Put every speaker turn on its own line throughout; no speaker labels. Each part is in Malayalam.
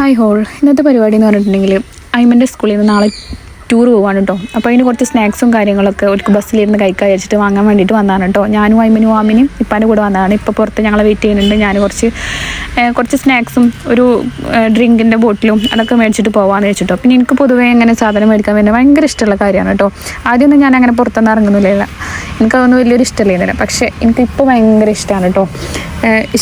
Hi whole. ഇന്നത്തെ പരിപാടി എന്ന് പറഞ്ഞിട്ടുണ്ടെങ്കിൽ അയ്മൻ്റെ സ്കൂളിൽ നിന്ന് നാളെ ടൂർ പോവാണ് കേട്ടോ. അപ്പോൾ അതിന് കുറച്ച് സ്നാക്സും കാര്യങ്ങളൊക്കെ ഒരു ബസ്സിലിരുന്ന് കഴിക്കാൻ വെച്ചിട്ട് വാങ്ങാൻ വേണ്ടിയിട്ട് വന്നതാണ് കേട്ടോ. ഞാനും അയ്മനും ആമിനും ഇപ്പാൻ്റെ കൂടെ വന്നതാണ്. ഇപ്പോൾ പുറത്ത് ഞങ്ങളെ വെയിറ്റ് ചെയ്യുന്നുണ്ട്. ഞാൻ കുറച്ച് സ്നാക്സും ഒരു ഡ്രിങ്കിൻ്റെ ബോട്ടിലും അതൊക്കെ മേടിച്ചിട്ട് പോകാമെന്ന് വെച്ചിട്ടോ. പിന്നെ എനിക്ക് പൊതുവേ ഇങ്ങനെ സാധനം മേടിക്കാൻ വേണ്ടി ഭയങ്കര ഇഷ്ടമുള്ള കാര്യമാണ് കേട്ടോ. ആദ്യമൊന്നും ഞാൻ അങ്ങനെ പുറത്തൊന്നും ഇറങ്ങുന്നില്ല, എനിക്കതൊന്നും വലിയൊരു ഇഷ്ടമില്ല. പക്ഷേ എനിക്കിപ്പോൾ ഭയങ്കര ഇഷ്ടമാണ് കേട്ടോ.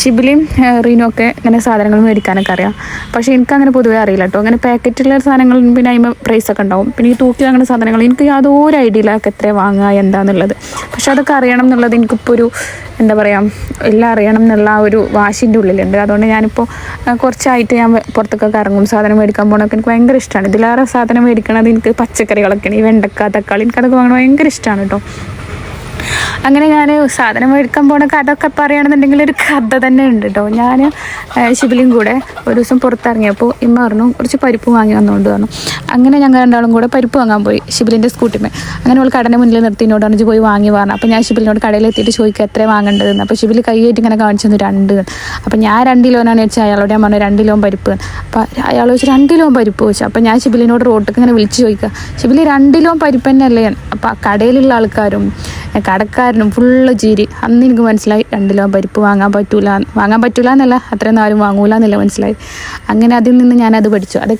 ഷിബിലിയും റീനും ഒക്കെ ഇങ്ങനെ സാധനങ്ങൾ മേടിക്കാനൊക്കെ അറിയാം. പക്ഷേ എനിക്കങ്ങനെ പൊതുവേ അറിയില്ല കേട്ടോ. അങ്ങനെ പാക്കറ്റുള്ള സാധനങ്ങൾ പിന്നെ അതിന് പ്രൈസൊക്കെ ഉണ്ടാവും. പിന്നെ ഈ തൂക്കി വാങ്ങുന്ന സാധനങ്ങൾ എനിക്ക് യാതൊരു ഐഡിയ ഇല്ല എത്ര വാങ്ങുക എന്താണെന്നുള്ളത്. പക്ഷെ അതൊക്കെ അറിയണം എന്നുള്ളത് എനിക്കിപ്പോൾ ഒരു എന്താ പറയുക, എല്ലാം അറിയണം എന്നുള്ള ഒരു വാശിൻ്റെ ഉള്ളിലുണ്ട്. അതുകൊണ്ട് ഞാനിപ്പോൾ കുറച്ചായിട്ട് ഞാൻ പുറത്തൊക്കെ ഇറങ്ങും. സാധനം മേടിക്കാൻ പോകണമൊക്കെ എനിക്ക് ഭയങ്കര ഇഷ്ടമാണ്. ഇതിലേറെ സാധനം മേടിക്കണത് എനിക്ക് പച്ചക്കറികളൊക്കെയാണ്. ഈ വെണ്ടക്ക, തക്കാളി, എനിക്കതൊക്കെ വാങ്ങണം ഭയങ്കര ഇഷ്ടമാണ് കേട്ടോ. അങ്ങനെ ഞാൻ സാധനം മേടിക്കാൻ പോണ കഥയൊക്കെ പറയുകയാണെന്നുണ്ടെങ്കിൽ ഒരു കഥ തന്നെ ഉണ്ട് കേട്ടോ. ഞാൻ ഷിബിലിയും കൂടെ ഒരു ദിവസം പുറത്തിറങ്ങിയപ്പോൾ ഇമ്മ പറഞ്ഞു കുറച്ച് പരിപ്പ് വാങ്ങി വന്നുകൊണ്ട് പറഞ്ഞു. അങ്ങനെ ഞങ്ങൾ രണ്ടാളും കൂടെ പരിപ്പ് വാങ്ങാൻ പോയി ഷിബിലിൻ്റെ സ്കൂട്ടിമേ. അങ്ങനെ അവൾ കടൻ്റെ മുന്നിൽ നിർത്തി എന്നോട് പറഞ്ഞു പോയി വാങ്ങി പറഞ്ഞു. അപ്പോൾ ഞാൻ ഷിബിലിനോട് കടയിലെത്തിയിട്ട് ചോദിക്കുക എത്ര വാങ്ങേണ്ടതെന്ന്. അപ്പോൾ ഷിബിലി കൈയായിട്ട് ഇങ്ങനെ കാണിച്ചു തന്നു 2. അപ്പോൾ ഞാൻ 2 കിലോനാണ് വെച്ചാൽ അയാളോട് ഞാൻ പറഞ്ഞു 2 കിലോ പരിപ്പ്. അപ്പോൾ അയാൾ വെച്ച് 2 കിലോ പരിപ്പ് വെച്ചു. അപ്പോൾ ഞാൻ ഷിബിലിനോട് റോട്ടിലേക്ക് ഇങ്ങനെ വിളിച്ച് ചോദിക്കുക, ഷിബിലി 2 കിലോ പരിപ്പ് തന്നെയല്ലേ? അപ്പോൾ കടയിലുള്ള ആൾക്കാരും കടക്കാരനും ഫുള്ള് ചിരി. അന്ന് എനിക്ക് മനസ്സിലായി 2 കിലോ പരിപ്പ് വാങ്ങാൻ പറ്റൂല എന്നല്ല, അത്രയൊന്നും ആരും വാങ്ങൂല എന്നല്ല മനസ്സിലായി. അങ്ങനെ അതിൽ നിന്ന് ഞാനത് പഠിച്ചു. അത്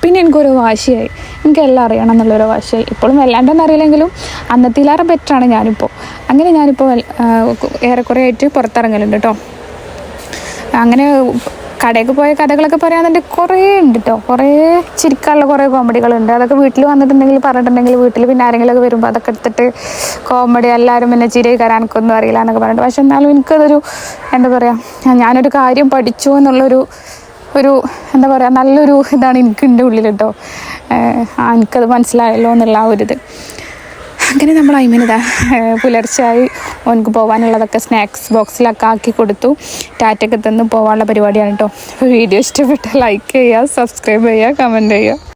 പിന്നെ എനിക്കൊരു വാശിയായി, എനിക്കെല്ലാം അറിയണം എന്നുള്ളൊരു വാശിയായി. ഇപ്പോഴും വല്ലാണ്ടൊന്നും അറിയില്ലെങ്കിലും അന്നത്തിലേറെ ബെറ്ററാണ് ഞാനിപ്പോൾ. അങ്ങനെ ഞാനിപ്പോൾ ഏറെക്കുറെ ആയിട്ട് പുറത്തിറങ്ങലുണ്ട് കേട്ടോ. അങ്ങനെ കടയൊക്കെ പോയ കഥകളൊക്കെ പറയാന്നുണ്ടെങ്കിൽ കുറേ ഉണ്ട് കേട്ടോ. കുറേ ചിരിക്കാനുള്ള കുറേ കോമഡികളുണ്ട്. അതൊക്കെ വീട്ടിൽ വന്നിട്ടുണ്ടെങ്കിൽ പറഞ്ഞിട്ടുണ്ടെങ്കിൽ വീട്ടിൽ പിന്നെ ആരെങ്കിലുമൊക്കെ വരുമ്പോൾ അതൊക്കെ എടുത്തിട്ട് കോമഡി എല്ലാവരും പിന്നെ ചിരി കയറാൻ എനിക്കൊന്നും അറിയില്ല എന്നൊക്കെ പറഞ്ഞിട്ട്. പക്ഷെ എന്നാലും എനിക്കതൊരു എന്താ പറയുക, ഞാനൊരു കാര്യം പഠിച്ചു എന്നുള്ളൊരു എന്താ പറയുക നല്ലൊരു ഇതാണ് എനിക്കുണ്ട് ഉള്ളിൽ കേട്ടോ. എനിക്കത് മനസ്സിലായല്ലോ എന്നുള്ള ആ ഒരിത്. അങ്ങനെ നമ്മൾ അയ്മനിതാ പുലർച്ചയായി ഓനക്ക് പോകാനുള്ളതൊക്കെ സ്നാക്സ് ബോക്സിലൊക്കെ ആക്കി കൊടുത്തു. ടാറ്റൊക്കെ തന്ന് പോകാനുള്ള പരിപാടിയാണ് കേട്ടോ. അപ്പോൾ വീഡിയോ ഇഷ്ടപ്പെട്ടാൽ ലൈക്ക് ചെയ്യുക, സബ്സ്ക്രൈബ് ചെയ്യുക, കമൻറ്റ് ചെയ്യുക.